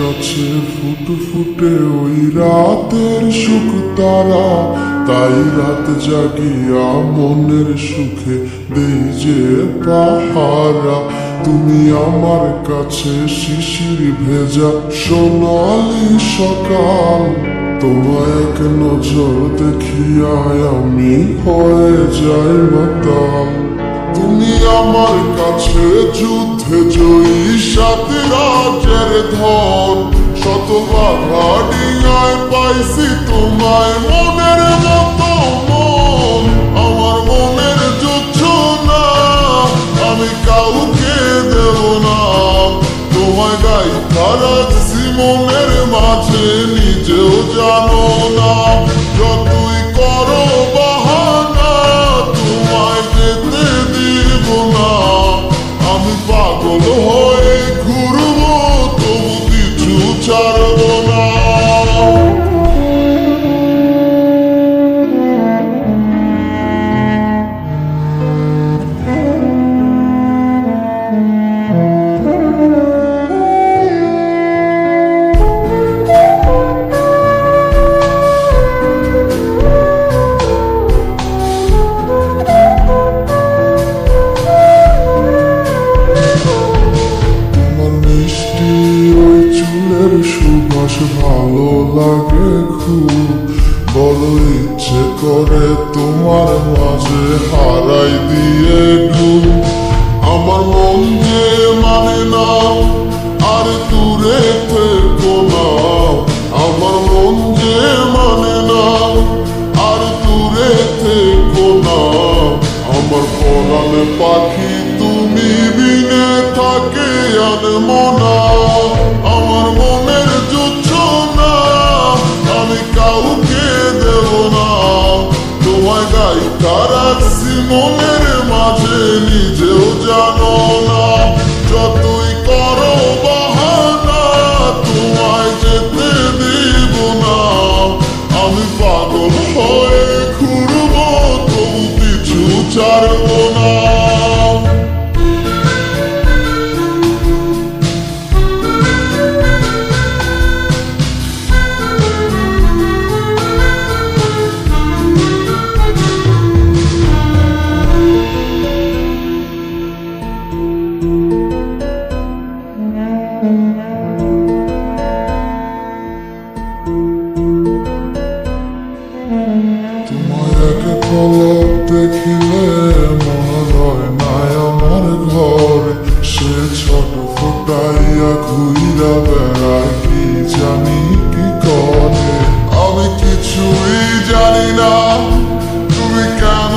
কাছে ফুটে ফুটে ওই রাতের সুখ তারা, তাই রাত জাগিয়া মনের সুখে দেই যে পাহারা। তুমি আমার কাছে শিশির ভেজা সোনালি সকাল, তোমায় এক নজর দেখিয়ায় আমি হয়ে যাই মাতাল। তুমি আমার কাছে যুদ্ধে জয়ী সাত রাজের ধন, শত বাধা ডিঙায় পাইছি তোমায় মনের মতো মন। আমার মনের জোছনা আমি কাউকে দেব না, তোমায় গাইথা রাখছি মনের মাঝে নিজেও জানো না। যতই করো বাহানা তোমায় যেতে দিব না, আমি পাগল হয়ে ঘুরবো তবু কিছু ছাড়বো না। সুবাস ভালো লাগে খুব, বড় ইচ্ছে করে তোমার মাঝে হারাই দিয়ে ডুব। আমার মন যে মানে না আর দূরে থেকো না, আমার মন যে মানে না আর দূরে থেকো না। আমার পরাণে পাখি তুমি বিনে থাকে আনমনা, আমার মনের জোছনা আমি কাউকে দেব না। তোমায় গাইথা রাখছি মনের মাঝে নিজেও জানো না। যতই করো বাহানা তোমায় যেতে দিব না, আমি পাগল হয়ে ঘুরবো তবু কিছু ছাড়বো না। তোমায় এক পলক দেখিলে মনে হয় নাই আমার ঘরে, সে ছোট ফোটাইয়া ঘুইরা বেড়ায় কি জানি কি করে। আমি কিছুই জানি না তুমি কেন